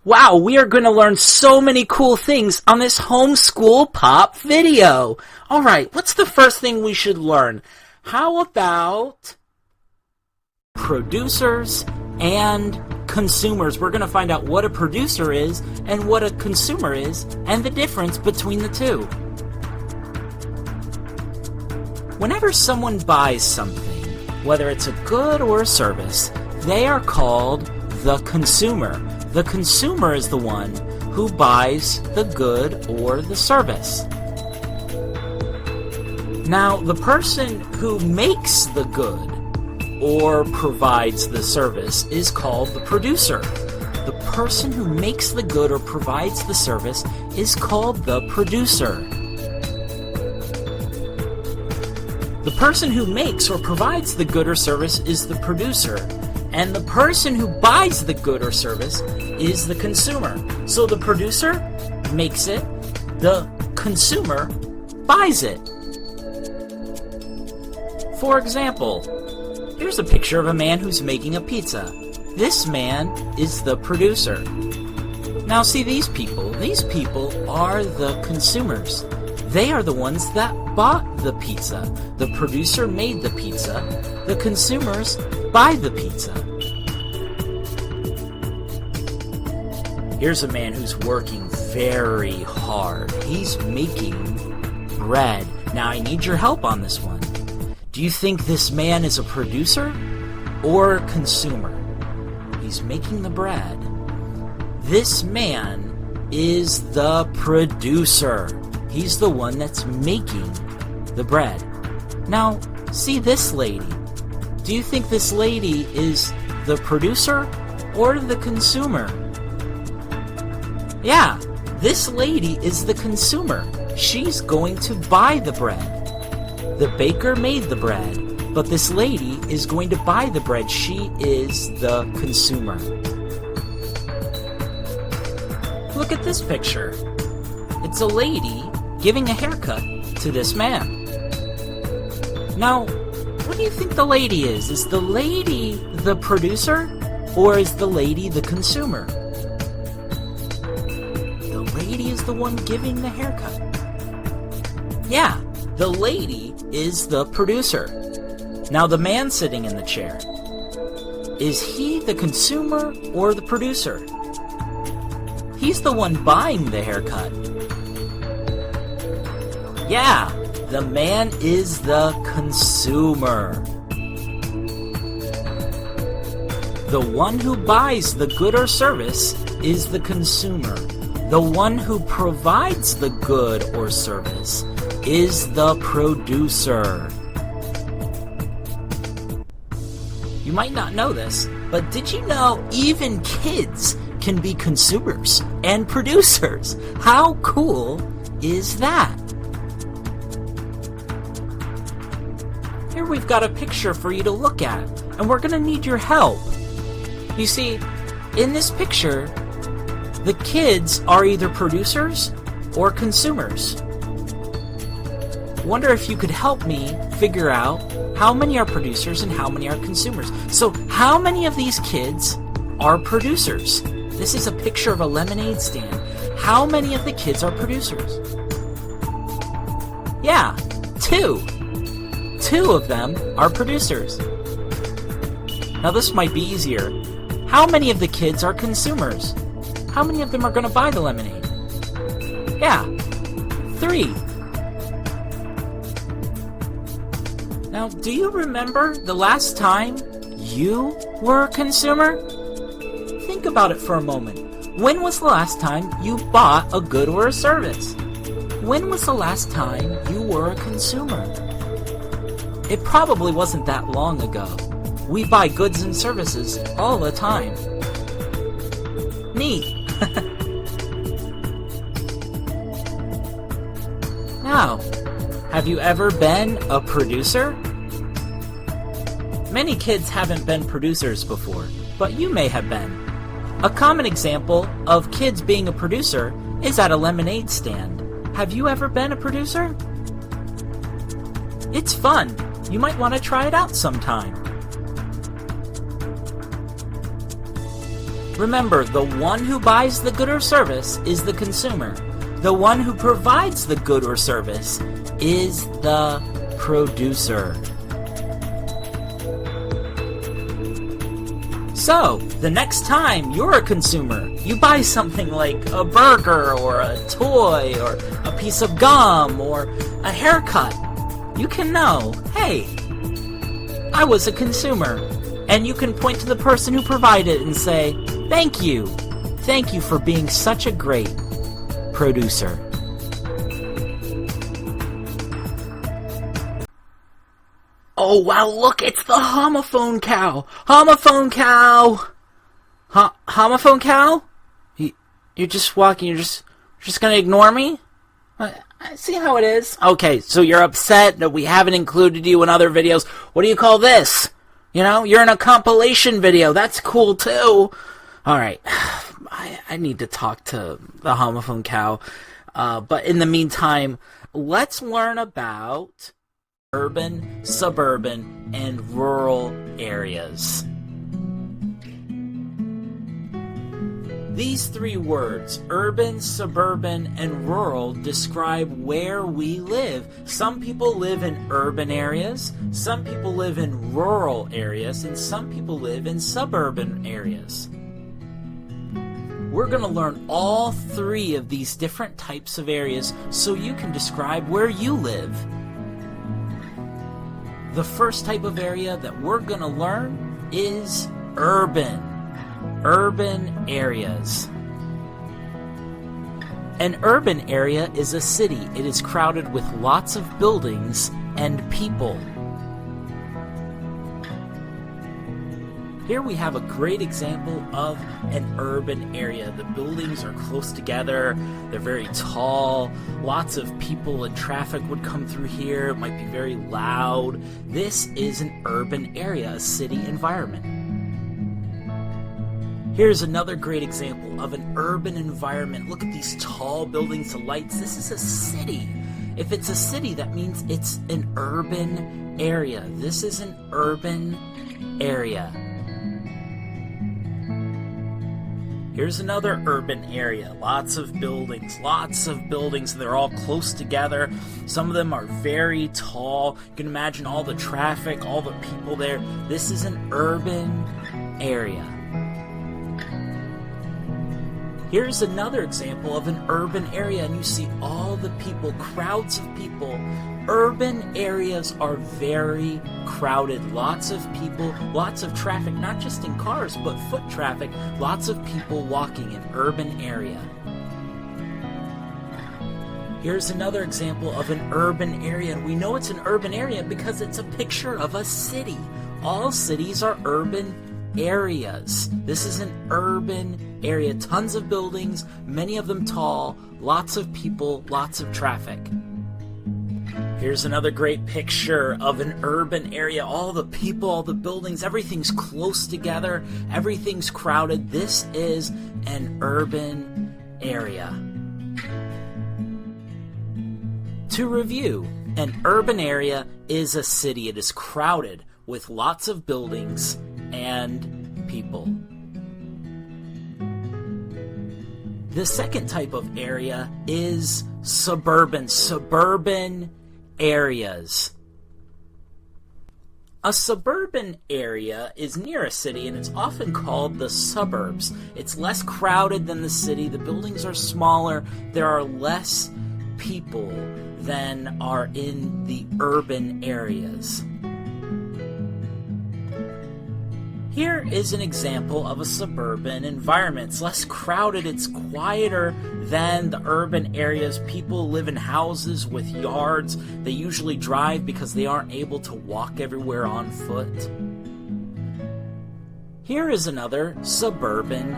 Wow, we are going to learn so many cool things on this Homeschool Pop video. Alright, what's the first thing we should learn? How about producers and consumers? We're going to find out what a producer is and what a consumer is and the difference between the two. Whenever someone buys something, whether it's a good or a service, they are called the consumer. The consumer is the one who buys the good or the service. Now, the person who makes the good or provides the service is called the producer. The person who makes the good or provides the service is called the producer. The person who makes or provides the good or service is the producer, and the person who buys the good or service is the consumer. So the producer makes it, the consumer buys it. For example, here's a picture of a man who's making a pizza. This man is the producer. Now see these people are the consumers. They are the ones that bought the pizza. The producer made the pizza. The consumers buy the pizza. Here's a man who's working very hard. He's making bread. Now I need your help on this one. Do you think this man is a producer or a consumer? He's making the bread. This man is the producer. He's the one that's making the bread. Now, see this lady. Do you think this lady is the producer or the consumer? Yeah, this lady is the consumer. She's going to buy the bread. The baker made the bread, but this lady is going to buy the bread. She is the consumer. Look at this picture. It's a lady giving a haircut to this man. Now, what do you think the lady is? Is the lady the producer or is the lady the consumer? The lady is the one giving the haircut. Yeah, the lady is the producer. Now the man sitting in the chair, is he the consumer or the producer? He's the one buying the haircut. Yeah, the man is the consumer. The one who buys the good or service is the consumer. The one who provides the good or service is the producer. You might not know this, but did you know even kids can be consumers and producers? How cool is that? Here we've got a picture for you to look at, and we're going to need your help. You see, in this picture, the kids are either producers or consumers. Wonder if you could help me figure out how many are producers and how many are consumers. So, how many of these kids are producers? This is a picture of a lemonade stand. How many of the kids are producers? Yeah, 2. 2 of them are producers. Now this might be easier. How many of the kids are consumers? How many of them are going to buy the lemonade? Yeah, 3. Now, do you remember the last time you were a consumer? Think about it for a moment. When was the last time you bought a good or a service? When was the last time you were a consumer? It probably wasn't that long ago. We buy goods and services all the time. Neat. Now, have you ever been a producer? Many kids haven't been producers before, but you may have been. A common example of kids being a producer is at a lemonade stand. Have you ever been a producer? It's fun. You might want to try it out sometime. Remember, the one who buys the good or service is the consumer. The one who provides the good or service is the producer. So, the next time you're a consumer, you buy something like a burger or a toy or a piece of gum or a haircut, you can know, hey, I was a consumer. And you can point to the person who provided it and say, thank you. Thank you for being such a great producer. Oh, wow, look, it's the homophone cow. Homophone cow. Homophone cow? You're just walking, you're just gonna ignore me? I see how it is. Okay, so you're upset that we haven't included you in other videos. What do you call this? You know, you're in a compilation video. That's cool, too. Alright, I need to talk to the homophone cow. But in the meantime, let's learn about urban, suburban, and rural areas. These three words, urban, suburban, and rural, describe where we live. Some people live in urban areas, some people live in rural areas, and some people live in suburban areas. We're going to learn all three of these different types of areas so you can describe where you live. The first type of area that we're going to learn is urban. Urban areas. An urban area is a city. It is crowded with lots of buildings and people. Here we have a great example of an urban area. The buildings are close together, they're very tall, lots of people and traffic would come through here, it might be very loud. This is an urban area, a city environment. Here's another great example of an urban environment. Look at these tall buildings, the lights. This is a city. If it's a city, that means it's an urban area. This is an urban area. Here's another urban area. Lots of buildings, they're all close together. Some of them are very tall. You can imagine all the traffic, all the people there. This is an urban area. Here's another example of an urban area, and you see all the people, crowds of people. Urban areas are very crowded. Lots of people, lots of traffic, not just in cars, but foot traffic. Lots of people walking in urban area. Here's another example of an urban area, and we know it's an urban area because it's a picture of a city. All cities are urban areas. This is an urban area. Tons of buildings, many of them tall, lots of people, lots of traffic. Here's another great picture of an urban area. All the people, all the buildings, everything's close together, everything's crowded. This is an urban area. To review, an urban area is a city. It is crowded with lots of buildings and people. The second type of area is suburban. Suburban areas. A suburban area is near a city and it's often called the suburbs. It's less crowded than the city. The buildings are smaller. There are less people than are in the urban areas. Here is an example of a suburban environment. It's less crowded, it's quieter than the urban areas. People live in houses with yards. They usually drive because they aren't able to walk everywhere on foot. Here is another suburban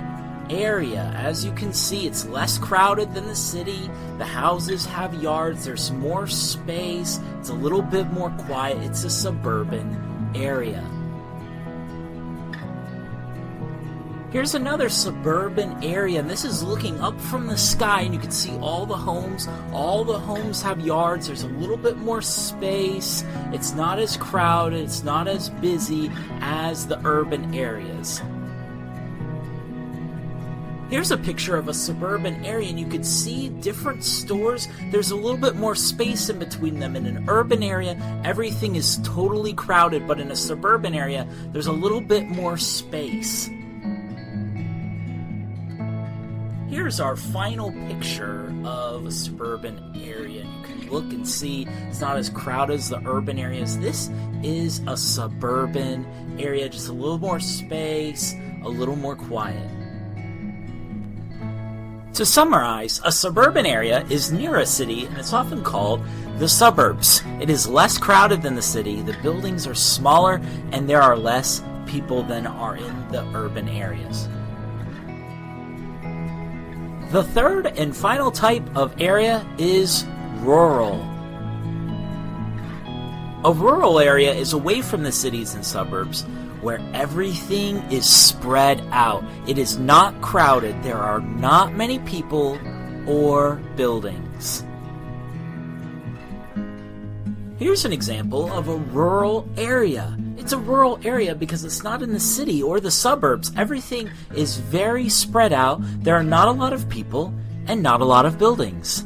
area. As you can see, it's less crowded than the city. The houses have yards, there's more space, it's a little bit more quiet. It's a suburban area. Here's another suburban area, and this is looking up from the sky, and you can see all the homes. All the homes have yards. There's a little bit more space. It's not as crowded. It's not as busy as the urban areas. Here's a picture of a suburban area, and you can see different stores. There's a little bit more space in between them. In an urban area, everything is totally crowded, but in a suburban area, there's a little bit more space. Here's our final picture of a suburban area. You can look and see it's not as crowded as the urban areas. This is a suburban area, just a little more space, a little more quiet. To summarize, a suburban area is near a city, and it's often called the suburbs. It is less crowded than the city, the buildings are smaller, and there are less people than are in the urban areas. The third and final type of area is rural. A rural area is away from the cities and suburbs, where everything is spread out. It is not crowded. There are not many people or buildings. Here's an example of a rural area. It's a rural area because it's not in the city or the suburbs. Everything is very spread out. There are not a lot of people and not a lot of buildings.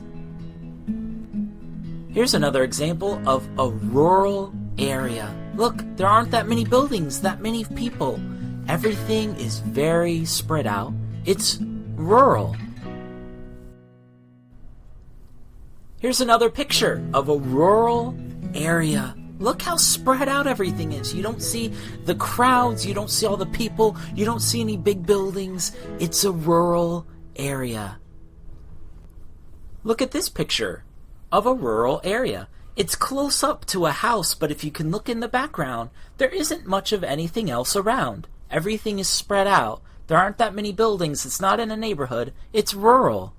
Here's another example of a rural area. Look, there aren't that many buildings, that many people. Everything is very spread out. It's rural. Here's another picture of a rural area. Look how spread out everything is. You don't see the crowds, you don't see all the people, you don't see any big buildings. It's a rural area. Look at this picture of a rural area. It's close up to a house, but if you can look in the background, there isn't much of anything else around. Everything is spread out. There aren't that many buildings. It's not in a neighborhood. It's rural.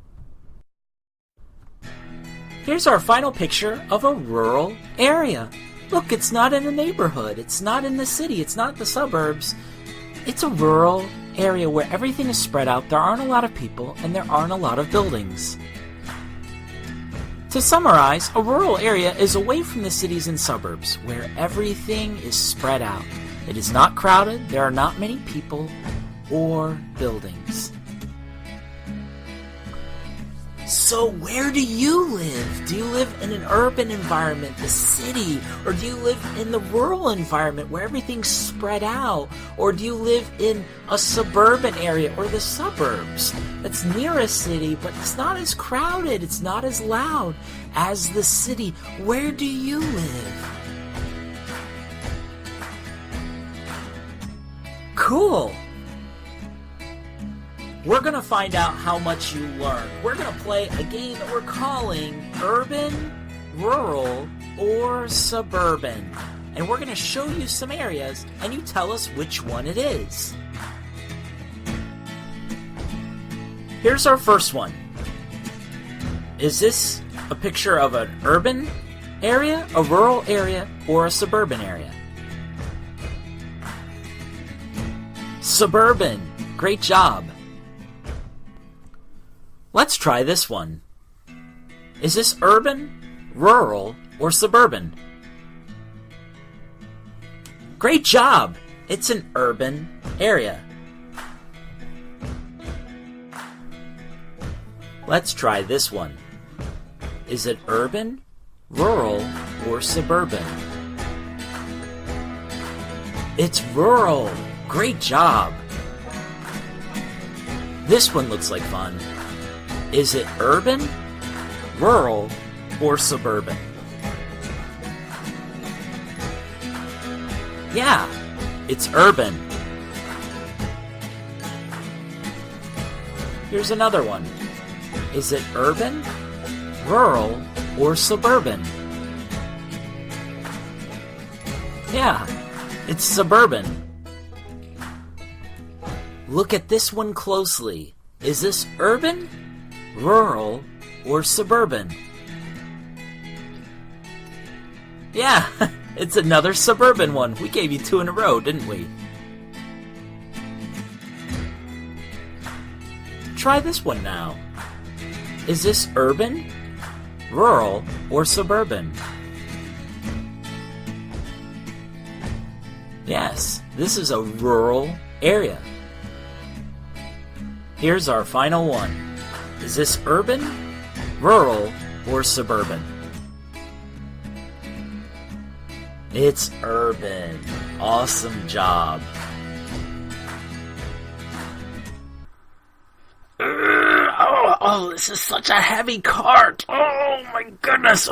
Here's our final picture of a rural area. Look, it's not in a neighborhood. It's not in the city. It's not the suburbs. It's a rural area where everything is spread out. There aren't a lot of people, and there aren't a lot of buildings. To summarize, a rural area is away from the cities and suburbs, where everything is spread out. It is not crowded, there are not many people or buildings. So where do you live? Do you live in an urban environment, the city? Or do you live in the rural environment where everything's spread out? Or do you live in a suburban area or the suburbs that's near a city, but it's not as crowded, it's not as loud as the city? Where do you live? Cool! We're going to find out how much you learned. We're going to play a game that we're calling Urban, Rural, or Suburban. And we're going to show you some areas, and you tell us which one it is. Here's our first one. Is this a picture of an urban area, a rural area, or a suburban area? Suburban. Great job. Let's try this one. Is this urban, rural, or suburban? Great job! It's an urban area. Let's try this one. Is it urban, rural, or suburban? It's rural! Great job! This one looks like fun. Is it urban, rural, or suburban? Yeah, it's urban. Here's another one. Is it urban, rural, or suburban? Yeah, it's suburban. Look at this one closely. Is this urban, rural, or suburban? Yeah, it's another suburban one. We gave you 2 in a row, didn't we? Try this one now. Is this urban, rural, or suburban? Yes, this is a rural area. Here's our final one. Is this urban, rural, or suburban? It's urban. Awesome job. Oh, this is such a heavy cart. Oh my goodness.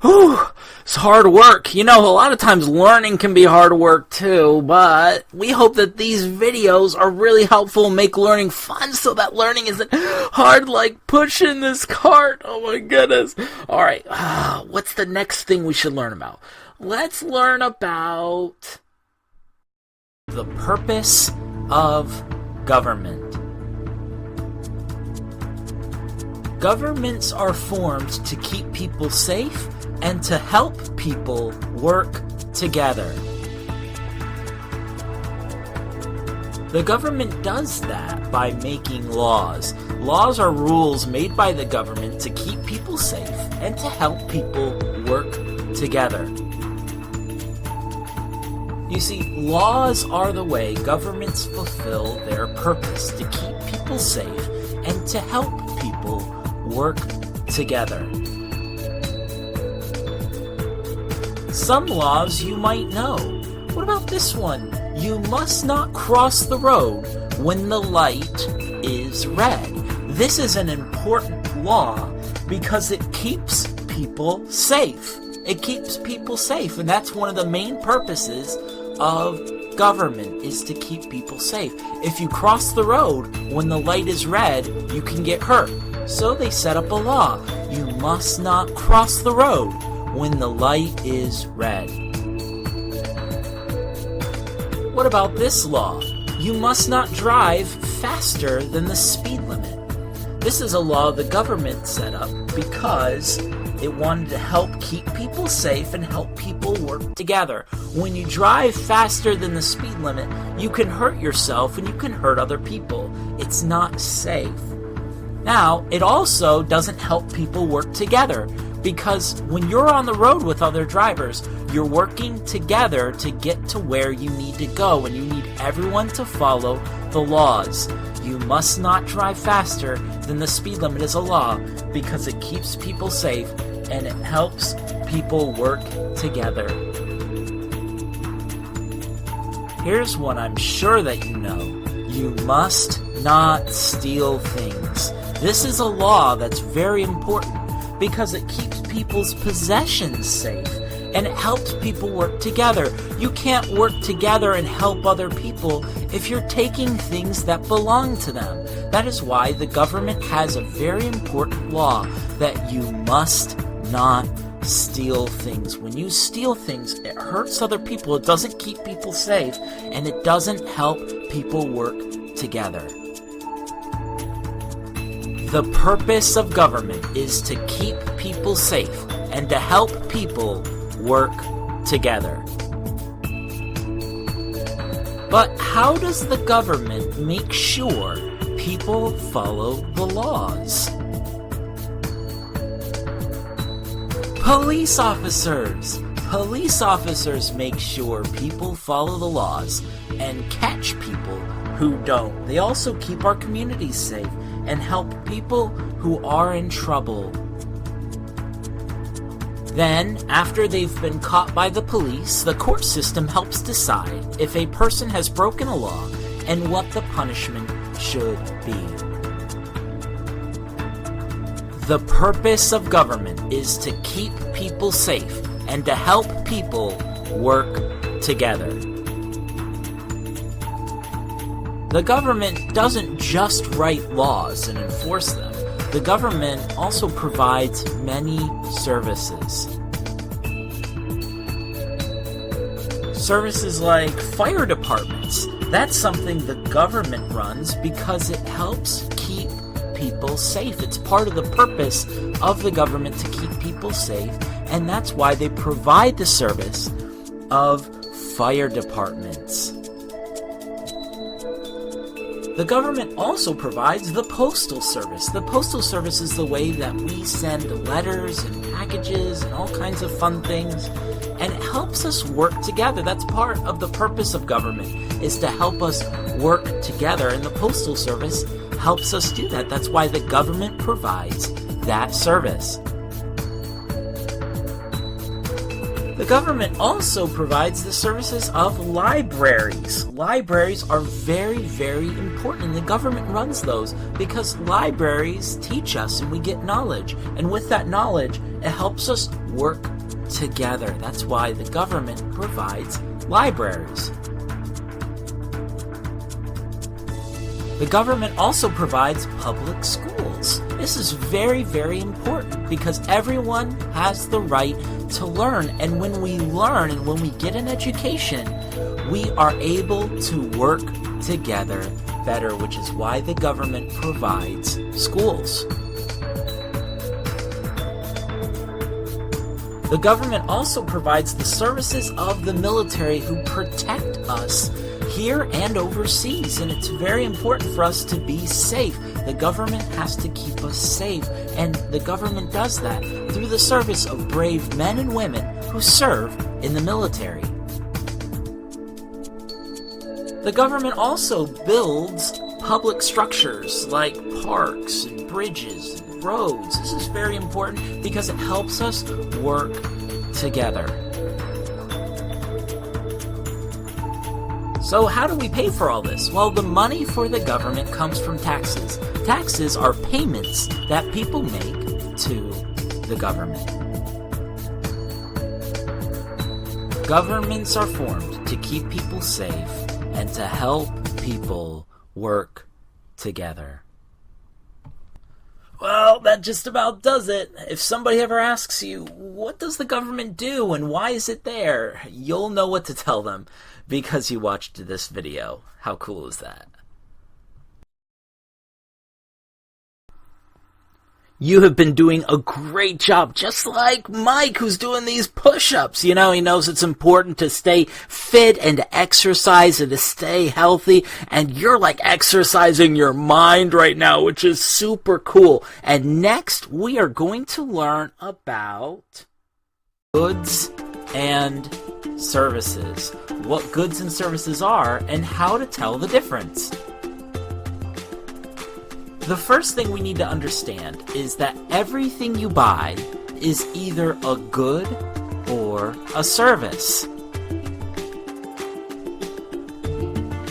It's hard work. You know, a lot of times learning can be hard work too, but we hope that these videos are really helpful and make learning fun so that learning isn't hard like pushing this cart. Oh my goodness. Alright, what's the next thing we should learn about? Let's learn about the purpose of government. Governments are formed to keep people safe and to help people work together. The government does that by making laws. Laws are rules made by the government to keep people safe and to help people work together. You see, laws are the way governments fulfill their purpose to keep people safe and to help people work together. Some laws you might know. What about this one? You must not cross the road when the light is red. This is an important law because it keeps people safe. It keeps people safe, and that's one of the main purposes of government, is to keep people safe. If you cross the road when the light is red, you can get hurt. So they set up a law. You must not cross the road when the light is red. What about this law? You must not drive faster than the speed limit. This is a law the government set up because it wanted to help keep people safe and help people work together. When you drive faster than the speed limit, you can hurt yourself and you can hurt other people. It's not safe. Now, it also doesn't help people work together because when you're on the road with other drivers, you're working together to get to where you need to go, and you need everyone to follow the laws. You must not drive faster than the speed limit is a law because it keeps people safe and it helps people work together. Here's one I'm sure that you know. You must not steal things. This is a law that's very important because it keeps people's possessions safe and it helps people work together. You can't work together and help other people if you're taking things that belong to them. That is why the government has a very important law that you must not steal things. When you steal things, it hurts other people, it doesn't keep people safe, and it doesn't help people work together. The purpose of government is to keep people safe and to help people work together. But how does the government make sure people follow the laws? Police officers! Police officers make sure people follow the laws and catch people who don't. They also keep our communities safe and help people who are in trouble. Then, after they've been caught by the police, the court system helps decide if a person has broken a law and what the punishment should be. The purpose of government is to keep people safe and to help people work together. The government doesn't just write laws and enforce them. The government also provides many services. Services like fire departments. That's something the government runs because it helps keep people safe. It's part of the purpose of the government to keep people safe, and that's why they provide the service of fire departments. The government also provides the postal service. The postal service is the way that we send letters and packages and all kinds of fun things, and it helps us work together. That's part of the purpose of government, is to help us work together, and the postal service helps us do that. That's why the government provides that service. The government also provides the services of libraries. Libraries are very, very important, and the government runs those because libraries teach us and we get knowledge. And with that knowledge, it helps us work together. That's why the government provides libraries. The government also provides public schools. This is very, very important because everyone has the right to learn. And when we learn and when we get an education, we are able to work together better, which is why the government provides schools. The government also provides the services of the military who protect us here and overseas, and it's very important for us to be safe. The government has to keep us safe, and the government does that through the service of brave men and women who serve in the military. The government also builds public structures like parks and bridges and roads. This is very important because it helps us work together. So how do we pay for all this? Well, the money for the government comes from taxes. Taxes are payments that people make to the government. Governments are formed to keep people safe and to help people work together. Well, that just about does it. If somebody ever asks you, what does the government do and why is it there? You'll know what to tell them because you watched this video. How cool is that? You have been doing a great job, just like Mike, who's doing these push-ups. You know, he knows it's important to stay fit and to exercise and to stay healthy. And you're like exercising your mind right now, which is super cool. And next, we are going to learn about goods and services. What goods and services are and how to tell the difference. The first thing we need to understand is that everything you buy is either a good or a service.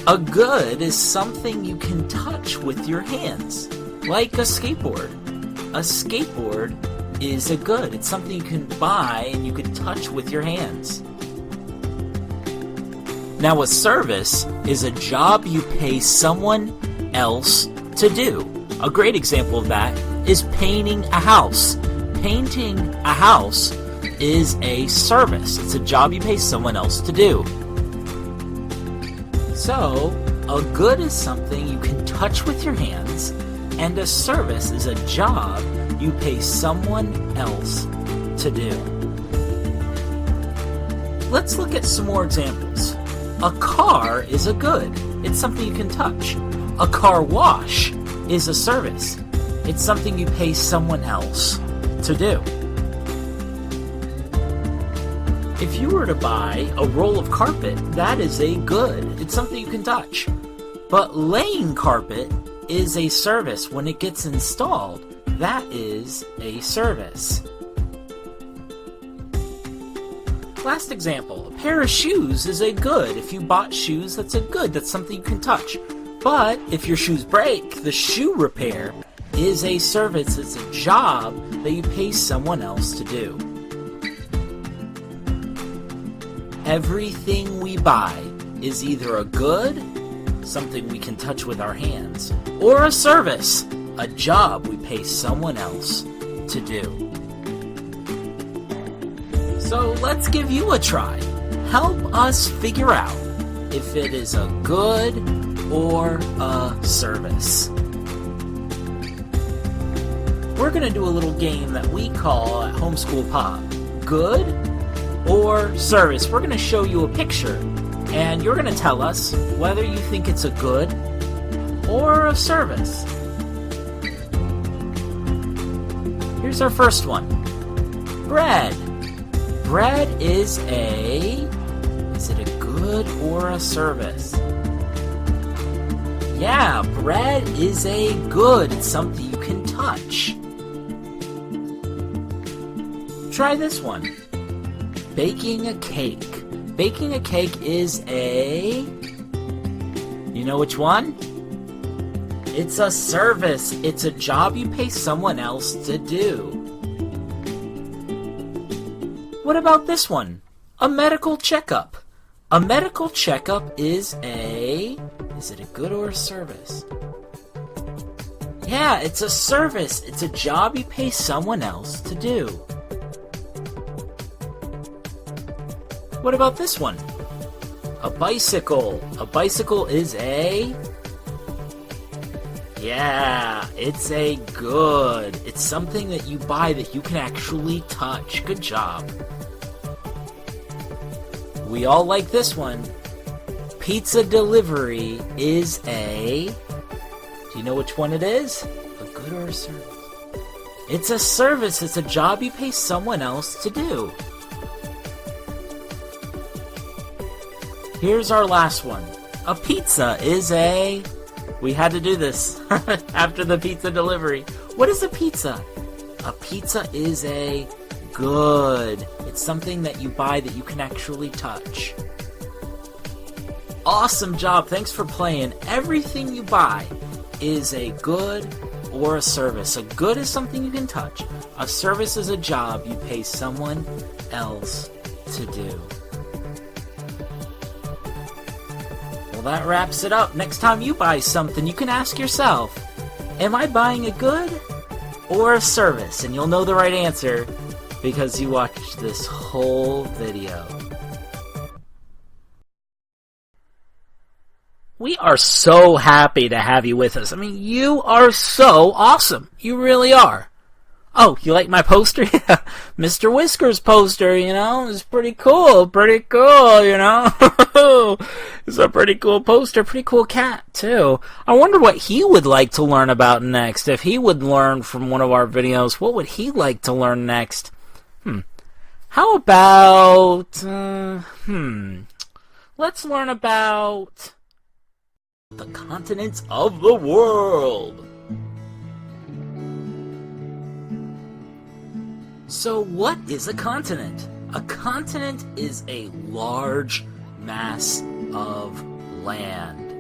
A good is something you can touch with your hands, like a skateboard. A skateboard is a good. It's something you can buy and you can touch with your hands. Now, a service is a job you pay someone else to do. A great example of that is painting a house. Painting a house is a service. It's a job you pay someone else to do. So, a good is something you can touch with your hands, and a service is a job you pay someone else to do. Let's look at some more examples. A car is a good. It's something you can touch. A car wash is a service. It's something you pay someone else to do. If you were to buy a roll of carpet, that is a good. It's something you can touch. But laying carpet is a service. When it gets installed, that is a service. Last example, a pair of shoes is a good. If you bought shoes, that's a good. That's something you can touch. But if your shoes break, the shoe repair is a service. It's a job that you pay someone else to do. Everything we buy is either a good, something we can touch with our hands, or a service, a job we pay someone else to do. So let's give you a try. Help us figure out if it is a good or a service. We're going to do a little game that we call at Homeschool Pop, good or service. We're going to show you a picture, and you're going to tell us whether you think it's a good or a service. Here's our first one. Bread. Bread is it a good or a service? Yeah, bread is a good. It's something you can touch. Try this one. Baking a cake. Baking a cake is a... You know which one? It's a service. It's a job you pay someone else to do. What about this one? A medical checkup. A medical checkup is a... Is it a good or a service? Yeah, it's a service. It's a job you pay someone else to do. What about this one? A bicycle. A bicycle is a... Yeah, it's a good. It's something that you buy that you can actually touch. Good job. We all like this one. Pizza delivery is a... Do you know which one it is? A good or a service? It's a service. It's a job you pay someone else to do. Here's our last one. A pizza is a... We had to do this after the pizza delivery. What is a pizza? A pizza is a good. It's something that you buy that you can actually touch. Awesome job. Thanks for playing. Everything you buy is a good or a service. A good is something you can touch. A service is a job you pay someone else to do. Well, that wraps it up. Next time you buy something, you can ask yourself, am I buying a good or a service? And you'll know the right answer because you watched this whole video. We are so happy to have you with us. I mean, you are so awesome. You really are. Oh, you like my poster? Yeah, Mr. Whiskers poster, you know, it's pretty cool, you know. It's a pretty cool poster, pretty cool cat, too. I wonder what he would like to learn about next. If he would learn from one of our videos, what would he like to learn next? How about, let's learn about the continents of the world. So what is a continent? A continent is a large mass of land.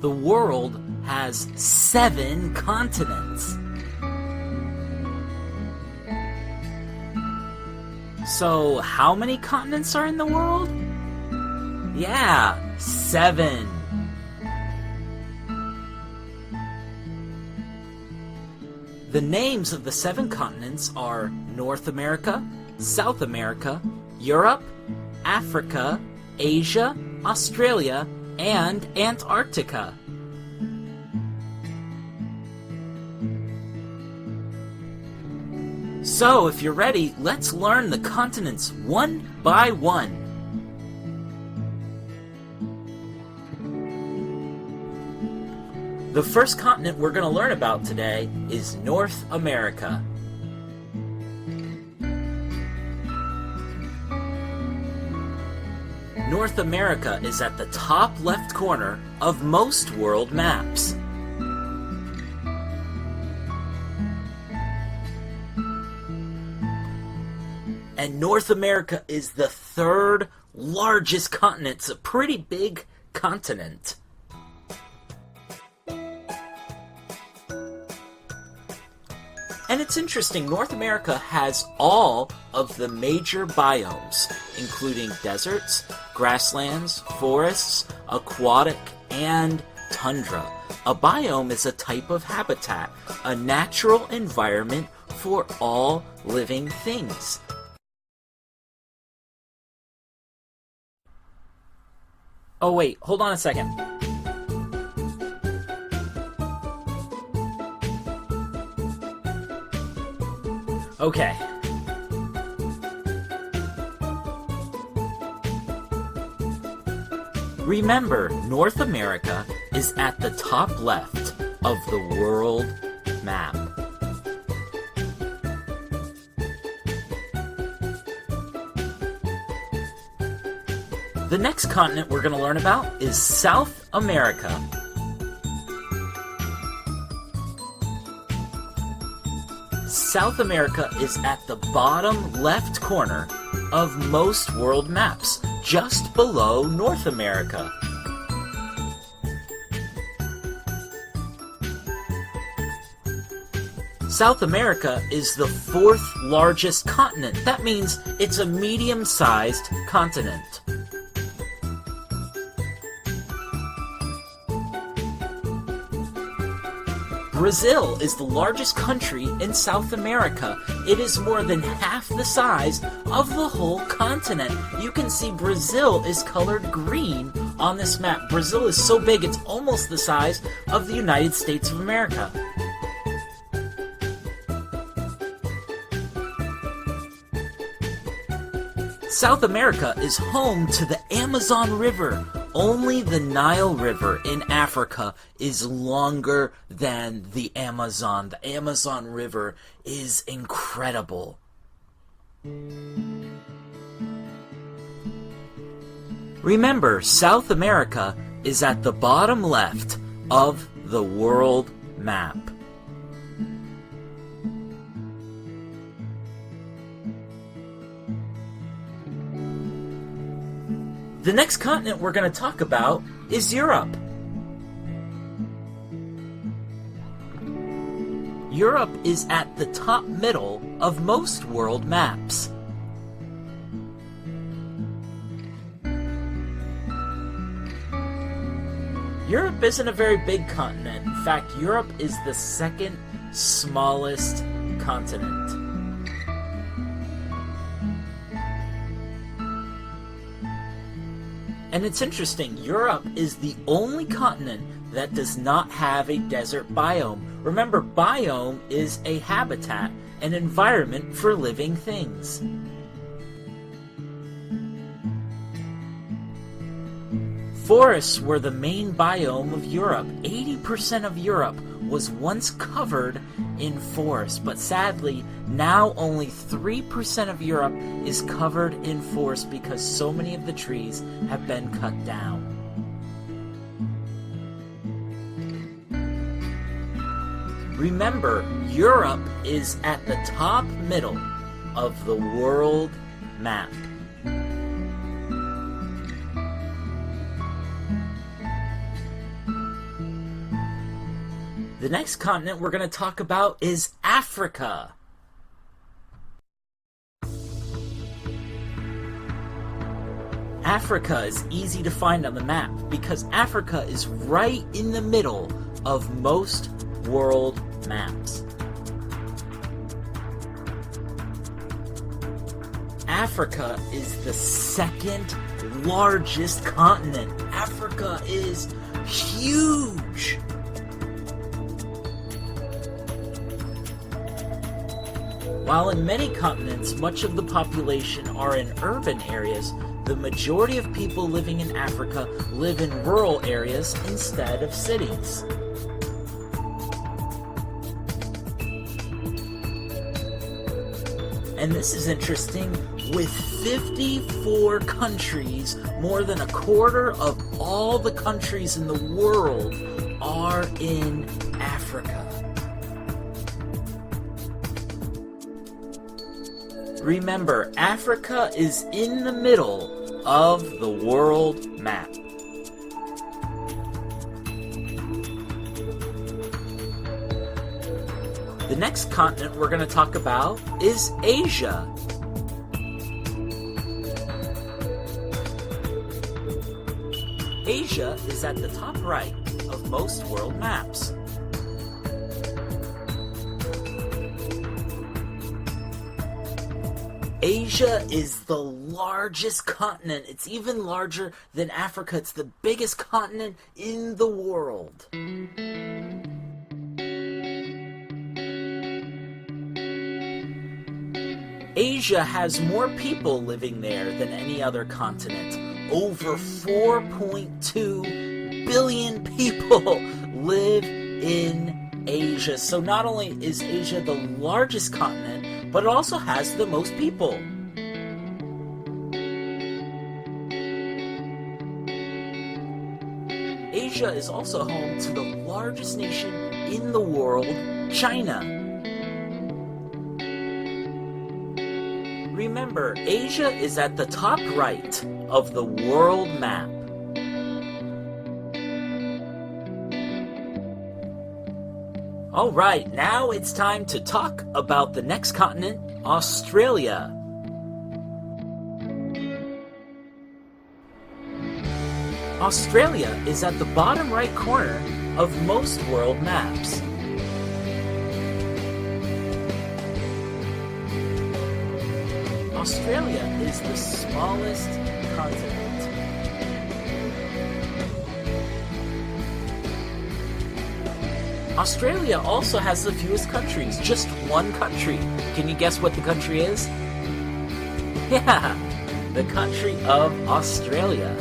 The world has 7 continents. So how many continents are in the world? Yeah, 7. The names of the 7 continents are North America, South America, Europe, Africa, Asia, Australia, and Antarctica. So, if you're ready, let's learn the continents one by one. The first continent we're going to learn about today is North America. North America is at the top left corner of most world maps. And North America is the 3rd largest continent. It's a pretty big continent. And it's interesting, North America has all of the major biomes, including deserts, grasslands, forests, aquatic, and tundra. A biome is a type of habitat, a natural environment for all living things. Oh wait, hold on a second. Okay. Remember, North America is at the top left of the world map. The next continent we're going to learn about is South America. South America is at the bottom left corner of most world maps, just below North America. South America is the fourth largest continent. That means it's a medium-sized continent. Brazil is the largest country in South America. It is more than half the size of the whole continent. You can see Brazil is colored green on this map. Brazil is so big it's almost the size of the United States of America. South America is home to the Amazon River. Only the Nile River in Africa is longer than the Amazon. The Amazon River is incredible. Remember, South America is at the bottom left of the world map. The next continent we're going to talk about is Europe. Europe is at the top middle of most world maps. Europe isn't a very big continent. In fact, Europe is the second smallest continent. And it's interesting, Europe is the only continent that does not have a desert biome. Remember, biome is a habitat, an environment for living things. Forests were the main biome of Europe. 80% of Europe was once covered in forest, but sadly, now only 3% of Europe is covered in forest because so many of the trees have been cut down. Remember, Europe is at the top middle of the world map. The next continent we're going to talk about is Africa. Africa is easy to find on the map because Africa is right in the middle of most world maps. Africa is the second largest continent. Africa is huge. While in many continents, much of the population are in urban areas, the majority of people living in Africa live in rural areas instead of cities. And this is interesting, with 54 countries, more than a quarter of all the countries in the world are in Africa. Remember, Africa is in the middle of the world map. The next continent we're going to talk about is Asia. Asia is at the top right of most world maps. Asia is the largest continent. It's even larger than Africa. It's the biggest continent in the world. Asia has more people living there than any other continent. Over 4.2 billion people live in Asia. So not only is Asia the largest continent, but it also has the most people. Asia is also home to the largest nation in the world, China. Remember, Asia is at the top right of the world map. Alright, now it's time to talk about the next continent, Australia. Australia is at the bottom right corner of most world maps. Australia is the smallest continent. Australia also has the fewest countries, just one country. Can you guess what the country is? Yeah, the country of Australia.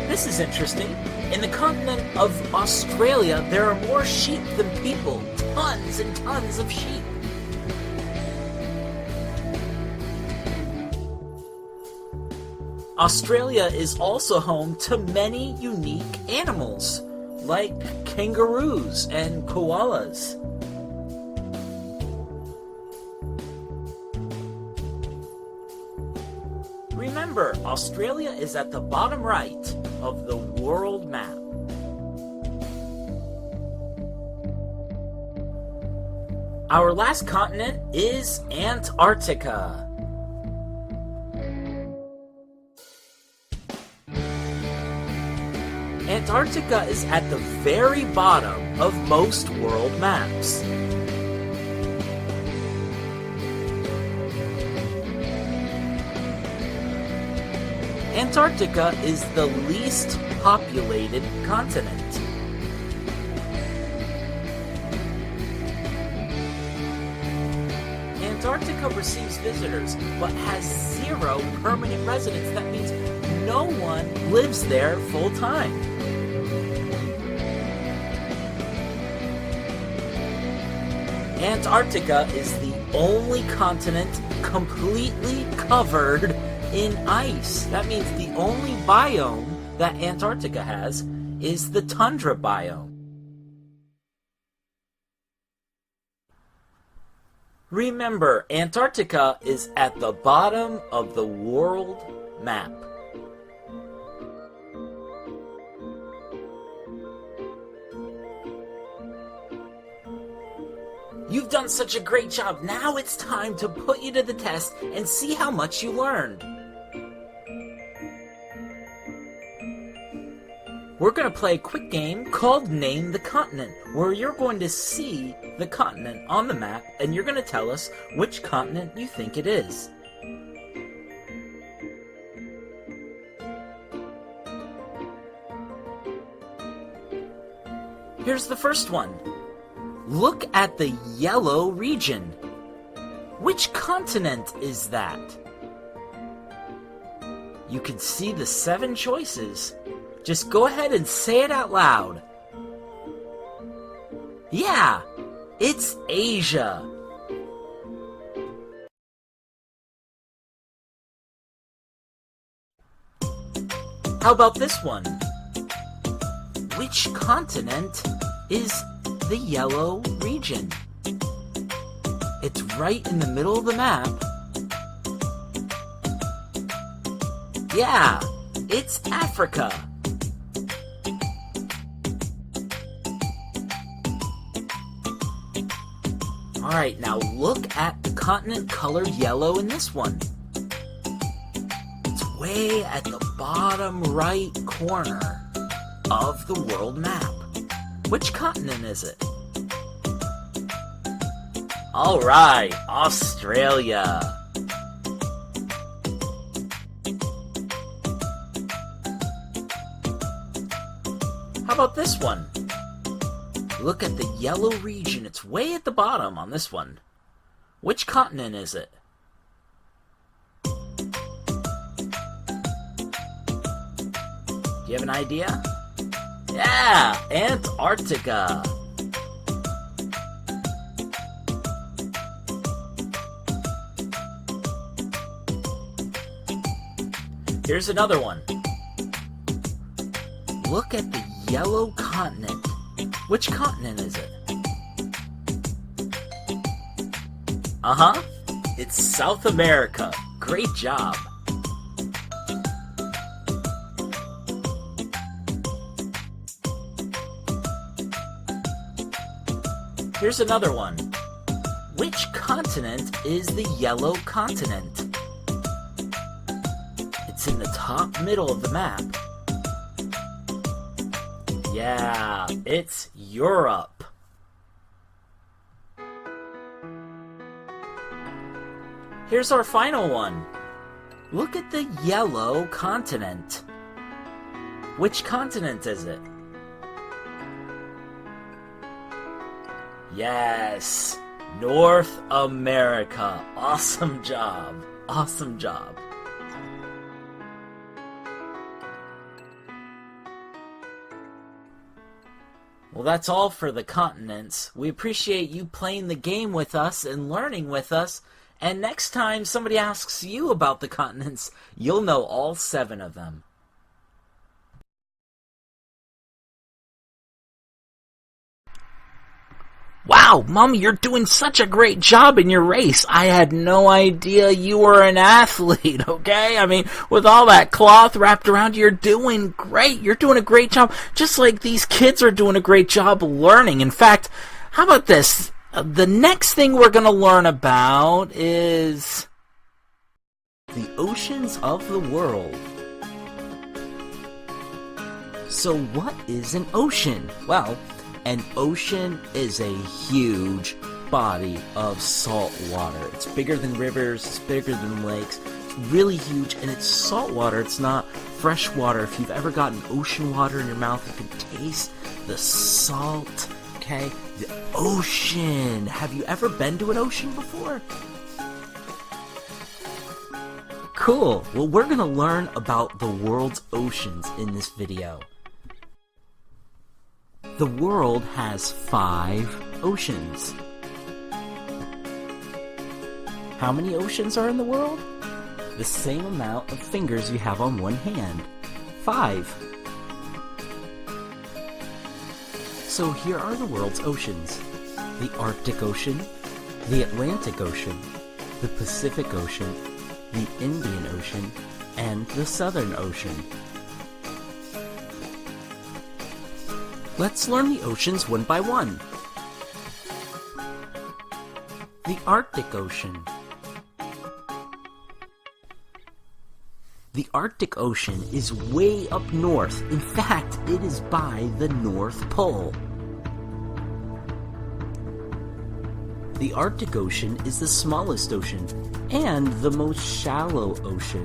This is interesting. In the continent of Australia, there are more sheep than people. Tons and tons of sheep. Australia is also home to many unique animals, like kangaroos and koalas. Remember, Australia is at the bottom right of the world map. Our last continent is Antarctica. Antarctica is at the very bottom of most world maps. Antarctica is the least populated continent. Antarctica receives visitors, but has 0 permanent residents. That means no one lives there full time. Antarctica is the only continent completely covered in ice. That means the only biome that Antarctica has is the tundra biome. Remember, Antarctica is at the bottom of the world map. You've done such a great job. Now it's time to put you to the test and see how much you learned. We're going to play a quick game called Name the Continent, where you're going to see the continent on the map and you're going to tell us which continent you think it is. Here's the first one. Look at the yellow region. Which continent is that? You can see the 7 choices. Just go ahead and say it out loud. Yeah, it's Asia. How about this one? Which continent is the yellow region? It's right in the middle of the map. Yeah, it's Africa. Alright, now look at the continent colored yellow in this one. It's way at the bottom right corner of the world map. Which continent is it? Alright, Australia. How about this one? Look at the yellow region. It's way at the bottom on this one. Which continent is it? Do you have an idea? Yeah, Antarctica. Here's another one. Look at the yellow continent. Which continent is it? Uh-huh. It's South America. Great job. Here's another one. Which continent is the yellow continent? It's in the top middle of the map. Yeah, it's Europe. Here's our final one. Look at the yellow continent. Which continent is it? Yes, North America. Awesome job. Awesome job. Well, that's all for the continents. We appreciate you playing the game with us and learning with us. And next time somebody asks you about the continents, you'll know all 7 of them. Wow, Mommy, you're doing such a great job in your race. I had no idea you were an athlete, okay? I mean, with all that cloth wrapped around you, you're doing great. You're doing a great job, just like these kids are doing a great job learning. In fact, how about this? The next thing we're going to learn about is the oceans of the world. So what is an ocean? Well, an ocean is a huge body of salt water. It's bigger than rivers, it's bigger than lakes. It's really huge, and it's salt water. It's not fresh water. If you've ever gotten ocean water in your mouth, you can taste the salt, okay? The ocean. Have you ever been to an ocean before? Cool. Well, we're going to learn about the world's oceans in this video. The world has 5 oceans. How many oceans are in the world? The same amount of fingers you have on one hand. 5. So here are the world's oceans. The Arctic Ocean, the Atlantic Ocean, the Pacific Ocean, the Indian Ocean, and the Southern Ocean. Let's learn the oceans one by one. The Arctic Ocean. The Arctic Ocean is way up north. In fact, it is by the North Pole. The Arctic Ocean is the smallest ocean and the most shallow ocean.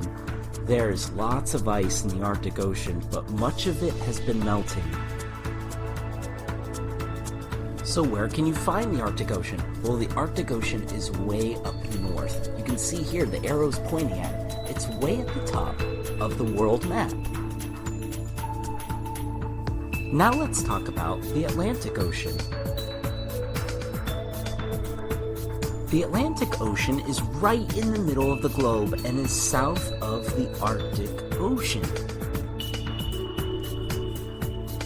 There's lots of ice in the Arctic Ocean, but much of it has been melting. So where can you find the Arctic Ocean? Well, the Arctic Ocean is way up north. You can see here the arrow's pointing at it. It's way at the top of the world map. Now let's talk about the Atlantic Ocean. The Atlantic Ocean is right in the middle of the globe and is south of the Arctic Ocean.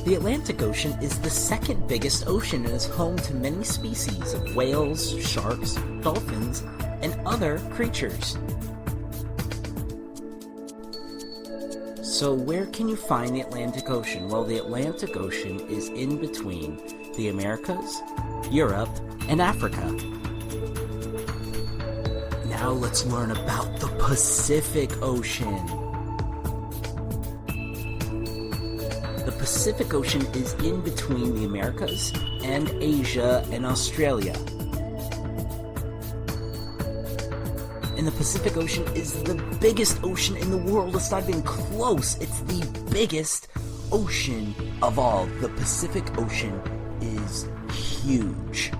The Atlantic Ocean is the second biggest ocean and is home to many species of whales, sharks, dolphins, and other creatures. So where can you find the Atlantic Ocean? Well, the Atlantic Ocean is in between the Americas, Europe, and Africa. Now let's learn about the Pacific Ocean. The Pacific Ocean is in between the Americas and Asia and Australia. And the Pacific Ocean is the biggest ocean in the world. It's not even close. It's the biggest ocean of all. The Pacific Ocean is huge.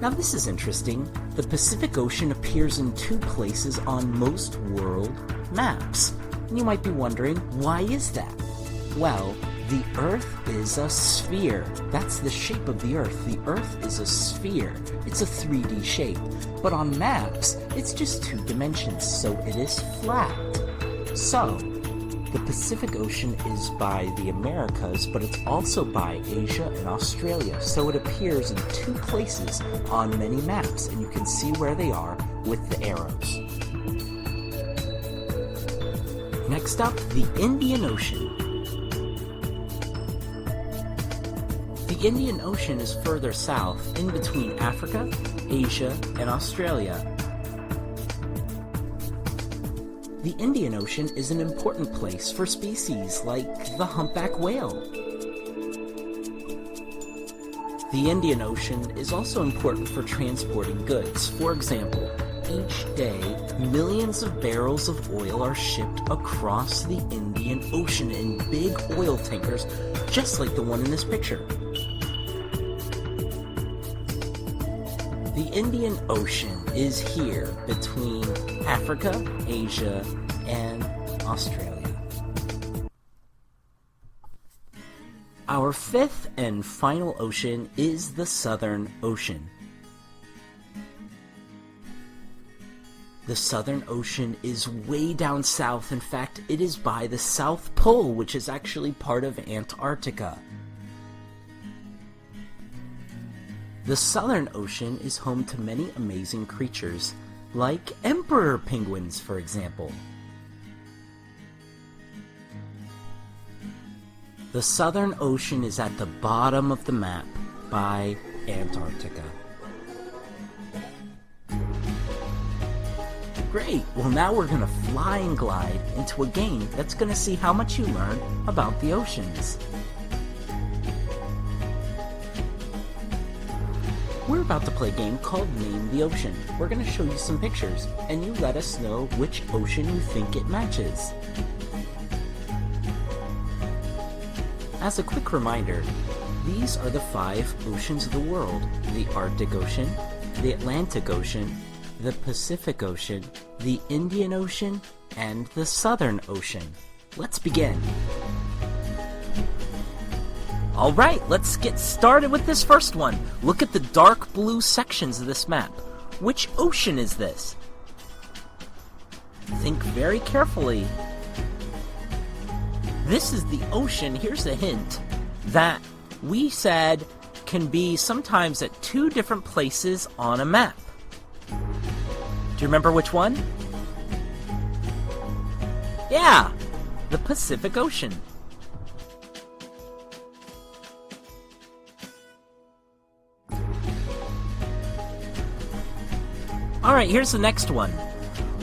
Now this is interesting. The Pacific Ocean appears in 2 places on most world maps. And you might be wondering, why is that? Well, the Earth is a sphere. That's the shape of the Earth. The Earth is a sphere. It's a 3D shape. But on maps, it's just 2 dimensions, so it is flat. So, The Pacific Ocean is by the Americas, but it's also by Asia and Australia, so it appears in two places on many maps, and you can see where they are with the arrows. Next up, the Indian Ocean. The Indian Ocean is further south, in between Africa, Asia, and Australia. The Indian Ocean is an important place for species like the humpback whale. The Indian Ocean is also important for transporting goods. For example, each day, millions of barrels of oil are shipped across the Indian Ocean in big oil tankers, just like the one in this picture. The Indian Ocean is here between Africa, Asia, and Australia. Our fifth and final ocean is the Southern Ocean. The Southern Ocean is way down south. In fact, it is by the South Pole, which is actually part of Antarctica. The Southern Ocean is home to many amazing creatures, like emperor penguins, for example. The Southern Ocean is at the bottom of the map by Antarctica. Great! Well, now we're going to fly and glide into a game that's going to see how much you learn about the oceans. We're about to play a game called Name the Ocean. We're going to show you some pictures, and you let us know which ocean you think it matches. As a quick reminder, these are the 5 oceans of the world: the Arctic Ocean, the Atlantic Ocean, the Pacific Ocean, the Indian Ocean, and the Southern Ocean. Let's begin. Alright, let's get started with this first one. Look at the dark blue sections of this map. Which ocean is this? Think very carefully. This is the ocean, here's a hint, that we said can be sometimes at 2 different places on a map. Do you remember which one? Yeah, the Pacific Ocean. Alright, here's the next one.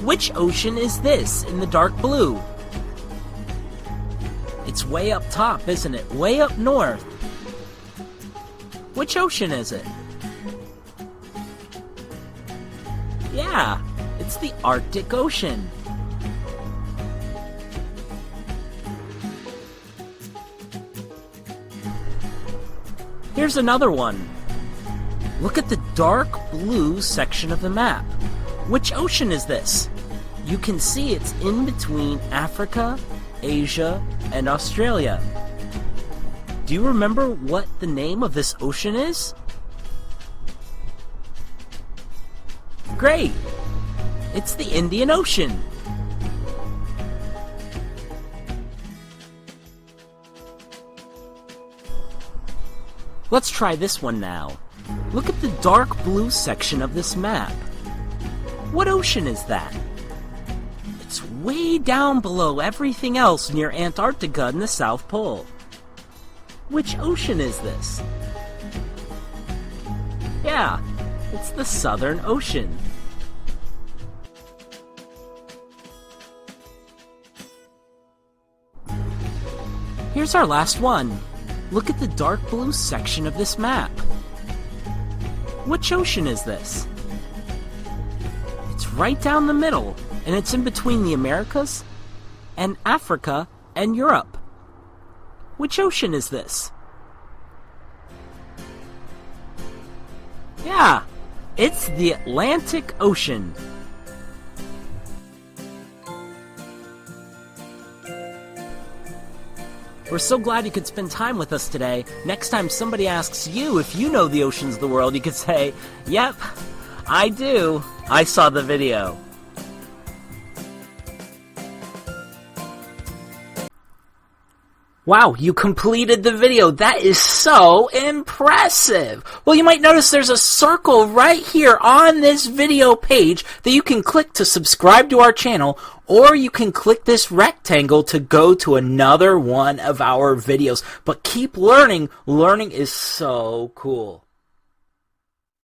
Which ocean is this in the dark blue? It's way up top, isn't it? Way up north. Which ocean is it? Yeah, it's the Arctic Ocean. Here's another one. Look at the dark blue section of the map. Which ocean is this? You can see it's in between Africa, Asia, and Australia. Do you remember what the name of this ocean is? Great! It's the Indian Ocean. Let's try this one now. Look at the dark blue section of this map. What ocean is that? It's way down below everything else near Antarctica and the South Pole. Which ocean is this? Yeah, it's the Southern Ocean. Here's our last one. Look at the dark blue section of this map. Which ocean is this? It's right down the middle, and it's in between the Americas and Africa and Europe. Which ocean is this? Yeah, it's the Atlantic Ocean. We're so glad you could spend time with us today. Next time somebody asks you if you know the oceans of the world, you could say, "Yep, I do. I saw the video." Wow, you completed the video. That is so impressive. Well, you might notice there's a circle right here on this video page that you can click to subscribe to our channel, or you can click this rectangle to go to another one of our videos. But keep learning. Learning is so cool.